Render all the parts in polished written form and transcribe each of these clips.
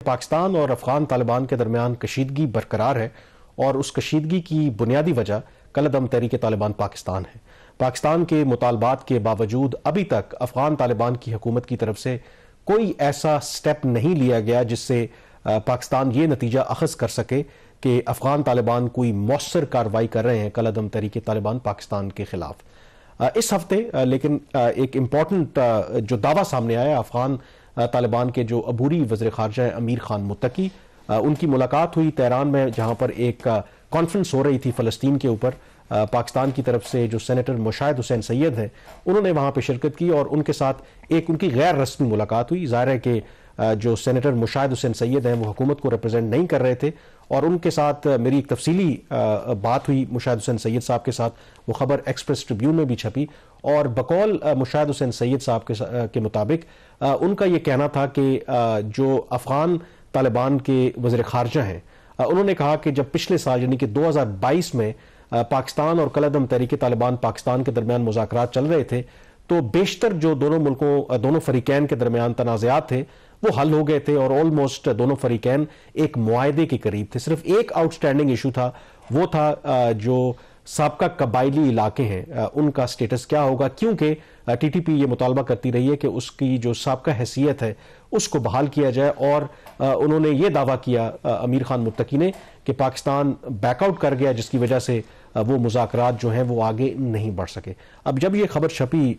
پاکستان اور افغان طالبان کے درمیان کشیدگی برقرار ہے اور اس کشیدگی کی بنیادی وجہ کالعدم تحریک طالبان پاکستان ہے۔ پاکستان کے مطالبات کے باوجود ابھی تک افغان طالبان کی حکومت کی طرف سے کوئی ایسا سٹیپ نہیں لیا گیا جس سے پاکستان یہ نتیجہ اخذ کر سکے کہ افغان طالبان کوئی مؤثر کارروائی کر رہے ہیں کالعدم تحریک طالبان پاکستان کے خلاف۔ اس ہفتے لیکن ایک امپورٹنٹ جو دعویٰ سامنے آیا افغان طالبان کے جو عبوری وزیر خارجہ ہیں امیر خان متقی، ان کی ملاقات ہوئی تہران میں جہاں پر ایک کانفرنس ہو رہی تھی فلسطین کے اوپر۔ پاکستان کی طرف سے جو سینیٹر مشاہد حسین سید ہیں انہوں نے وہاں پہ شرکت کی اور ان کے ساتھ ایک ان کی غیر رسمی ملاقات ہوئی۔ ظاہر ہے کہ جو سینیٹر مشاہد حسین سید ہیں وہ حکومت کو ریپرزینٹ نہیں کر رہے تھے اور ان کے ساتھ میری ایک تفصیلی بات ہوئی مشاہد حسین سید صاحب کے ساتھ، وہ خبر ایکسپریس ٹریبیون میں بھی چھپی اور بقول مشاہد حسین سید صاحب کے مطابق ان کا یہ کہنا تھا کہ جو افغان طالبان کے وزیر خارجہ ہیں انہوں نے کہا کہ جب پچھلے سال یعنی کہ 2022 میں پاکستان اور کالعدم تحریک طالبان پاکستان کے درمیان مذاکرات چل رہے تھے تو بیشتر جو دونوں فریقین کے درمیان تنازعات تھے وہ حل ہو گئے تھے اور آلموسٹ دونوں فریقین ایک معاہدے کے قریب تھے۔ صرف ایک آؤٹ سٹینڈنگ ایشو تھا، وہ تھا جو سابقہ قبائلی علاقے ہیں ان کا سٹیٹس کیا ہوگا، کیونکہ ٹی ٹی پی یہ مطالبہ کرتی رہی ہے کہ اس کی جو سابقہ حیثیت ہے اس کو بحال کیا جائے اور انہوں نے یہ دعویٰ کیا امیر خان متقی نے کہ پاکستان بیک آؤٹ کر گیا جس کی وجہ سے وہ مذاکرات جو ہیں وہ آگے نہیں بڑھ سکے۔ اب جب یہ خبر چھپی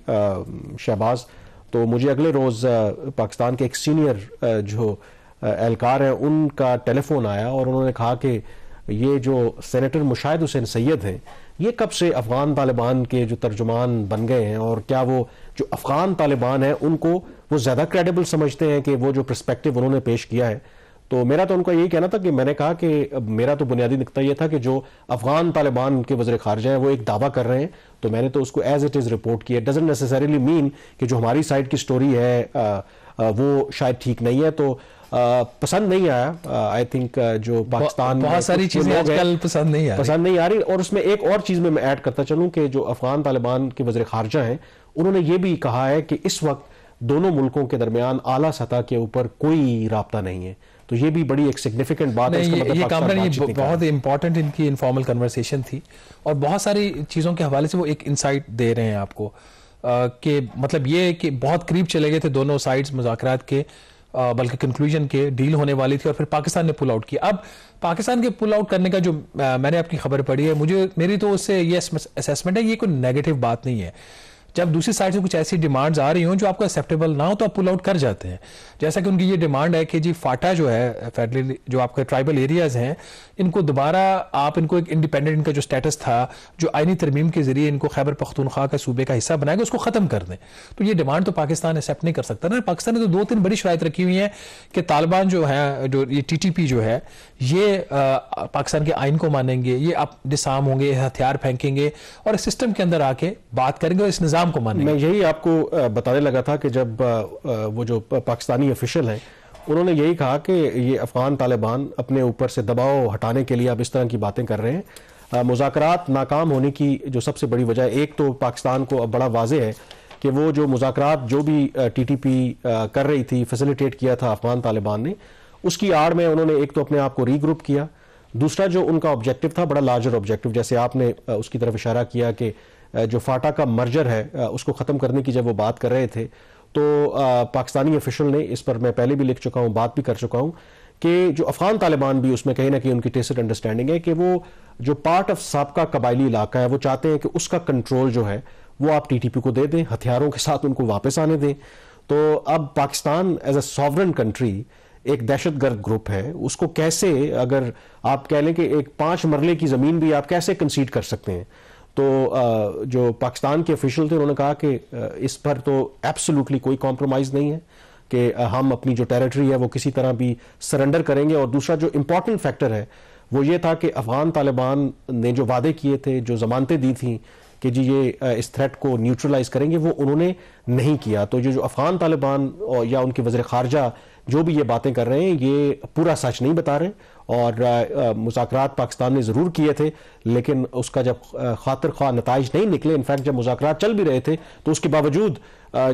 شہباز تو مجھے اگلے روز پاکستان کے ایک سینئر جو اہلکار ہیں ان کا ٹیلی فون آیا اور انہوں نے کہا کہ یہ جو سینیٹر مشاہد حسین سید ہیں یہ کب سے افغان طالبان کے جو ترجمان بن گئے ہیں اور کیا وہ جو افغان طالبان ہیں ان کو وہ زیادہ کریڈیبل سمجھتے ہیں کہ وہ جو پرسپیکٹو انہوں نے پیش کیا ہے؟ تو میرا تو ان کا یہی کہنا تھا کہ میں نے کہا کہ میرا تو بنیادی نقطہ یہ تھا کہ جو افغان طالبان کے وزیر خارجہ ہیں وہ ایک دعویٰ کر رہے ہیں تو میں نے تو اس کو ایز اٹ از رپورٹ کیا۔ ڈزنٹ نیسیسریلی مین کہ جو ہماری سائڈ کی سٹوری ہے وہ شاید ٹھیک نہیں ہے، تو پسند نہیں آیا۔ آئی تھنک جو پاکستان بہت ساری چیزیں آج کل پسند نہیں آ رہی اور اس میں ایک اور چیز میں ایڈ کرتا چلوں کہ جو افغان طالبان کے وزیر خارجہ ہیں انہوں نے یہ بھی کہا ہے کہ اس وقت دونوں ملکوں کے درمیان اعلیٰ سطح کے اوپر کوئی رابطہ نہیں ہے، تو یہ بھی بڑی ایک سگنیفیکنٹ بات ہے۔ یہ کامران یہ بہت امپورٹنٹ ان کی انفارمل کنورسیشن تھی اور بہت ساری چیزوں کے حوالے سے وہ ایک انسائٹ دے رہے ہیں آپ کو کہ مطلب یہ کہ بہت قریب چلے گئے تھے دونوں سائڈز مذاکرات کے، بلکہ کنکلوژن کے ڈیل ہونے والی تھی اور پھر پاکستان نے پل آؤٹ کیا۔ اب پاکستان کے پل آؤٹ کرنے کا جو میں نے آپ کی خبر پڑھی ہے میری تو اس سے یہ اسیسمنٹ ہے یہ کوئی نیگیٹو بات نہیں ہے۔ جب دوسری سائڈ سے کچھ ایسی ڈیمانڈز آ رہی ہوں جو آپ کو ایکسیپٹیبل نہ ہو تو آپ پل آؤٹ کر جاتے ہیں، جیسا کہ ان کی یہ ڈیمانڈ ہے کہ جی فاٹا جو ہے فیڈرل جو آپ کے ٹرائبل ایریاز ہیں ان کو دوبارہ آپ ان کو ایک انڈیپینڈنٹ ان کا جو سٹیٹس تھا جو آئینی ترمیم کے ذریعے ان کو خیبر پختونخوا کا صوبے کا حصہ بنائے گا اس کو ختم کر دیں، تو یہ ڈیمانڈ تو پاکستان ایکسیپٹ نہیں کر سکتا نا۔ پاکستان نے تو 2-3 بڑی شرائط رکھی ہوئی ہیں کہ طالبان جو ہیں جو یہ ٹی ٹی پی جو ہے یہ پاکستان کے آئین کو مانیں گے، یہ آپ ڈسارم ہوں گے، ہتھیار پھینکیں گے اور اس سسٹم کے اندر آ کے بات کریں گے اور اس نظام کو مانیں گے۔ میں یہی آپ کو بتانے لگا تھا کہ جب وہ جو پاکستانی افیشل ہیں انہوں نے یہی کہا کہ یہ افغان طالبان اپنے اوپر سے دباؤ ہٹانے کے لیے اب اس طرح کی باتیں کر رہے ہیں۔ مذاکرات ناکام ہونے کی جو سب سے بڑی وجہ ایک تو پاکستان کو اب بڑا واضح ہے کہ وہ جو مذاکرات جو بھی ٹی ٹی پی کر رہی تھی فیسیلیٹیٹ کیا تھا افغان طالبان نے، اس کی آڑ میں انہوں نے ایک تو اپنے آپ کو ری گروپ کیا، دوسرا جو ان کا آبجیکٹو تھا بڑا لارجر آبجیکٹو جیسے آپ نے اس کی طرف اشارہ کیا کہ جو فاٹا کا مرجر ہے اس کو ختم کرنے کی جب وہ بات کر رہے تھے تو پاکستانی افیشل نے اس پر میں پہلے بھی لکھ چکا ہوں، بات بھی کر چکا ہوں کہ جو افغان طالبان بھی اس میں کہیں نہ کہیں ان کی ٹیسٹ انڈرسٹینڈنگ ہے کہ وہ جو پارٹ آف سابقہ قبائلی علاقہ ہے وہ چاہتے ہیں کہ اس کا کنٹرول جو ہے وہ آپ ٹی ٹی پی کو دے دیں، ہتھیاروں کے ساتھ ان کو واپس آنے دیں۔ تو اب Pakistan as a sovereign country ایک دہشت گرد گروپ ہے، اس کو کیسے اگر آپ کہہ لیں کہ ایک 5 مرلے کی زمین بھی آپ کیسے کنسیڈ کر سکتے ہیں؟ تو جو پاکستان کے افیشل تھے انہوں نے کہا کہ اس پر تو ایبسولوٹلی کوئی کمپرومائز نہیں ہے کہ ہم اپنی جو ٹیریٹری ہے وہ کسی طرح بھی سرنڈر کریں گے، اور دوسرا جو امپورٹنٹ فیکٹر ہے وہ یہ تھا کہ افغان طالبان نے جو وعدے کیے تھے جو ضمانتیں دی تھیں کہ جی یہ اس تھریٹ کو نیوٹرلائز کریں گے وہ انہوں نے نہیں کیا۔ تو جو افغان طالبان یا ان کے وزیر خارجہ جو بھی یہ باتیں کر رہے ہیں یہ پورا سچ نہیں بتا رہے اور مذاکرات پاکستان نے ضرور کیے تھے لیکن اس کا جب خاطر خواہ نتائج نہیں نکلے، انفیکٹ جب مذاکرات چل بھی رہے تھے تو اس کے باوجود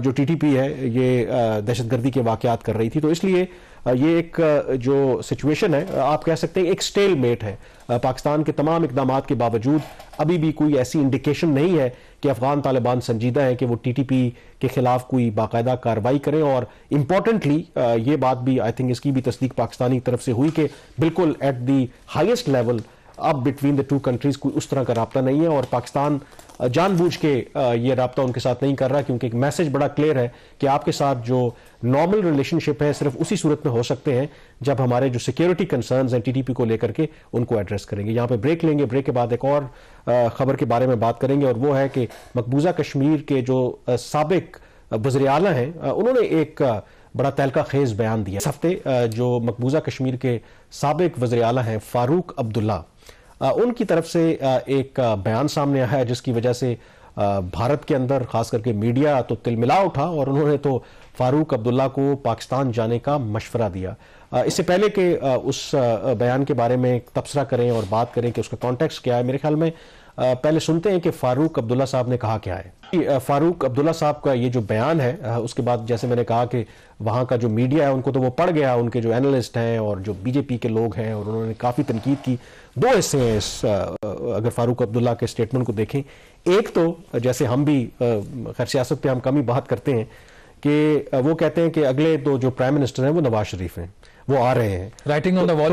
جو ٹی ٹی پی ہے یہ دہشت گردی کے واقعات کر رہی تھی، تو اس لیے یہ ایک جو سچویشن ہے آپ کہہ سکتے ہیں ایک سٹیل میٹ ہے. پاکستان کے تمام اقدامات کے باوجود ابھی بھی کوئی ایسی انڈیکیشن نہیں ہے کہ افغان طالبان سنجیدہ ہیں کہ وہ ٹی ٹی پی کے خلاف کوئی باقاعدہ کارروائی کریں. اور امپورٹنٹلی یہ بات بھی آئی تھنک اس کی بھی تصدیق پاکستانی طرف سے ہوئی کہ بالکل ایٹ دی ہائیسٹ لیول اب بٹوین دا ٹو کنٹریز کوئی اس طرح کا رابطہ نہیں ہے, اور پاکستان جان بوجھ کے یہ رابطہ ان کے ساتھ نہیں کر رہا, کیونکہ ایک میسج بڑا کلیئر ہے کہ آپ کے ساتھ جو نارمل ریلیشن شپ ہے صرف اسی صورت میں ہو سکتے ہیں جب ہمارے جو سیکیورٹی کنسرنز ہیں ٹی ٹی پی کو لے کر کے ان کو ایڈریس کریں گے. یہاں پہ بریک لیں گے, بریک کے بعد ایک اور خبر کے بارے میں بات کریں گے, اور وہ ہے کہ مقبوضہ کشمیر کے جو سابق وزیر اعلیٰ ہیں انہوں نے ایک بڑا تہلکہ خیز بیان دیا. اس ہفتے جو مقبوضہ کشمیر کے سابق وزیر اعلیٰ ہیں فاروق عبداللہ, ان کی طرف سے ایک بیان سامنے آیا ہے جس کی وجہ سے بھارت کے اندر خاص کر کے میڈیا تو تلملا اٹھا, اور انہوں نے تو فاروق عبداللہ کو پاکستان جانے کا مشورہ دیا. اس سے پہلے کہ اس بیان کے بارے میں تبصرہ کریں اور بات کریں کہ اس کا کانٹیکسٹ کیا ہے, میرے خیال میں پہلے سنتے ہیں کہ فاروق عبداللہ صاحب نے کہا کیا ہے. فاروق عبداللہ صاحب کا یہ جو بیان ہے, اس کے بعد جیسے میں نے کہا کہ وہاں کا جو میڈیا ہے ان کو تو وہ پڑ گیا, ان کے جو اینالسٹ ہیں اور جو بی جے پی کے لوگ ہیں, اور انہوں نے کافی تنقید کی. دو حصے ہیں اس اگر فاروق عبداللہ کے اسٹیٹمنٹ کو دیکھیں. ایک تو جیسے ہم بھی خیر سیاست پہ ہم کم ہی بات کرتے ہیں کہ وہ کہتے ہیں کہ اگلے تو جو پرائم منسٹر ہیں وہ نواز شریف ہیں, وہ آ رہے ہیں. رائٹنگ آن دی وال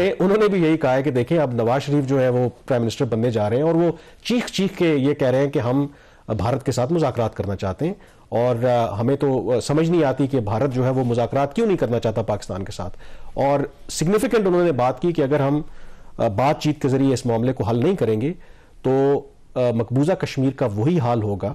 انہوں نے بھی یہی کہا ہے کہ دیکھیں اب نواز شریف جو ہے وہ پرائم منسٹر بننے جا رہے ہیں, اور وہ چیخ چیخ کے یہ کہہ رہے ہیں کہ ہم بھارت کے ساتھ مذاکرات کرنا چاہتے ہیں, اور ہمیں تو سمجھ نہیں آتی کہ بھارت جو ہے وہ مذاکرات کیوں نہیں کرنا چاہتا پاکستان کے ساتھ. اور سگنیفیکنٹ انہوں نے بات کی کہ اگر ہم بات چیت کے ذریعے اس معاملے کو حل نہیں کریں گے تو مقبوضہ کشمیر کا وہی حال ہوگا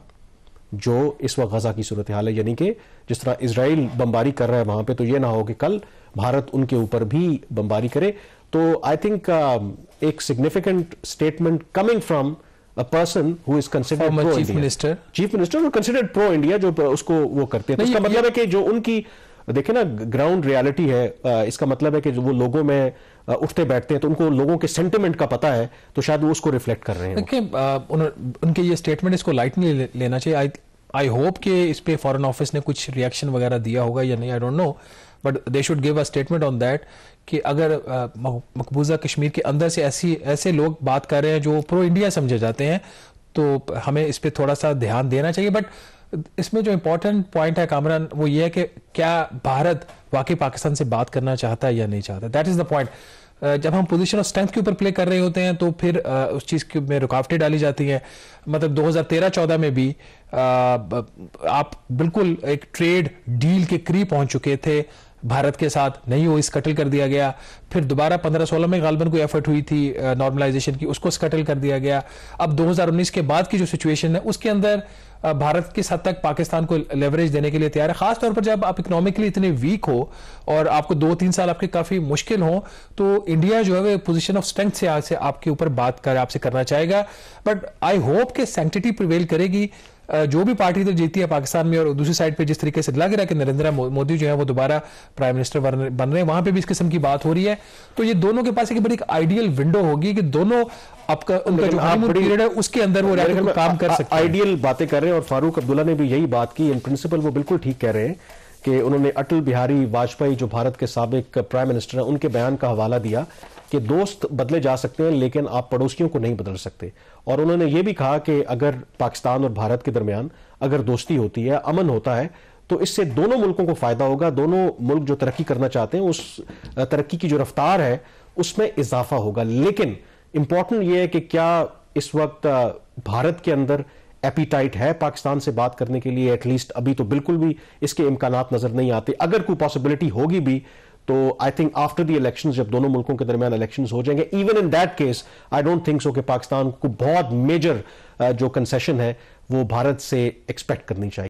جو اس وقت غزہ کی صورتحال ہے, یعنی کہ جس طرح اسرائیل بمباری کر رہا ہے وہاں پہ, تو یہ نہ ہو کہ کل بھارت ان کے اوپر بھی بمباری کرے. تو آئی تھنک ایک significant statement coming from a person who is considered pro India, chief minister اور considered pro India, جو اس کو وہ کرتے ہیں. تو اس کا مطلب ہے کہ جو ان کی دیکھیں نا گراؤنڈ ریالٹی ہے, اس کا مطلب ہے کہ جو وہ لوگوں میں اٹھتے بیٹھتے ہیں تو ان کو لوگوں کے سینٹیمنٹ کا پتہ ہے, تو شاید وہ اس کو ریفلیکٹ کر رہے ہیں. دیکھیں ان کے یہ اسٹیٹمنٹ اس کو لائٹ نہیں لینا چاہیے. آئی ہوپ کہ اس پہ فارن آفس نے کچھ ریئیکشن وغیرہ دیا ہوگا یا نہیں, I don't know, but they should give a statement on that کہ اگر مقبوضہ کشمیر کے اندر سے ایسے لوگ بات کر رہے ہیں جو پرو انڈیا سمجھے جاتے ہیں, تو ہمیں اس پہ تھوڑا سا دھیان دینا چاہیے. بٹ اس میں جو امپورٹنٹ پوائنٹ ہے کامران, وہ یہ ہے کہ کیا بھارت واقعی پاکستان سے بات کرنا چاہتا ہے یا نہیں چاہتا. That is the point. جب ہم پوزیشن آف اسٹرینتھ کے اوپر پلے کر رہے ہوتے ہیں تو پھر اس چیز میں رکاوٹیں ڈالی جاتی ہیں. مطلب 2013-14 میں بھی آپ بالکل ایک ٹریڈ ڈیل کے قریب پہنچ چکے تھے بھارت کے ساتھ, نہیں وہ اسکٹل کر دیا گیا. پھر دوبارہ 15-16 میں غالباً کوئی ایفرٹ ہوئی تھی نارملائزیشن کی, اس کو اسکٹل کر دیا گیا. اب 2019 کے بعد کی جو سچویشن ہے اس کے اندر بھارت کس حد تک پاکستان کو لیوریج دینے کے لیے تیار ہے, خاص طور پر جب آپ اکنامکلی اتنے ویک ہو اور آپ کو 2-3 سال آپ کے کافی مشکل ہوں, تو انڈیا جو ہے وہ پوزیشن آف اسٹرینتھ سے آپ کے اوپر بات آپ سے کرنا چاہے گا. بٹ آئی ہوپ کہ سینکٹیٹی پریویل کرے گی. جو بھی پارٹی تو جیتی ہے پاکستان میں, اور دوسری سائڈ پہ جس طریقے سے لگ رہا ہے کہ نریندر مودی جو ہے وہ دوبارہ پرائم منسٹر بن رہے ہیں, وہاں پہ بھی اس قسم کی بات ہو رہی ہے. تو یہ دونوں کے پاس ایک بڑی آئیڈیل ونڈو ہوگی کہ دونوں ان کا جو ہانیمون پیریڈ ہے اس کے اندر وہ کام کر سکتے ہیں. آئیڈیل باتیں کر رہے ہیں, اور فاروق عبداللہ نے بھی یہی بات کی. ان پرنسپل وہ بالکل ٹھیک کہہ رہے ہیں کہ انہوں نے اٹل بہاری واجپئی جو بھارت کے سابق پرائم منسٹر ہیں ان کے بیان کا حوالہ دیا کہ دوست بدلے جا سکتے ہیں لیکن آپ پڑوسیوں کو نہیں بدل سکتے. اور انہوں نے یہ بھی کہا کہ اگر پاکستان اور بھارت کے درمیان اگر دوستی ہوتی ہے, امن ہوتا ہے, تو اس سے دونوں ملکوں کو فائدہ ہوگا. دونوں ملک جو ترقی کرنا چاہتے ہیں اس ترقی کی جو رفتار ہے اس میں اضافہ ہوگا. لیکن امپورٹنٹ یہ ہے کہ کیا اس وقت بھارت کے اندر ایپیٹائٹ ہے پاکستان سے بات کرنے کے لیے. ایٹ لیسٹ ابھی تو بالکل بھی اس کے امکانات نظر نہیں آتے. اگر کوئی پاسبلٹی ہوگی بھی تو I think after the elections, جب دونوں ملکوں کے درمیان الیکشنز ہو جائیں گے, even in that case I don't think so کہ پاکستان کو بہت میجر جو کنسیشن ہے وہ بھارت سے ایکسپیکٹ کرنی چاہیے.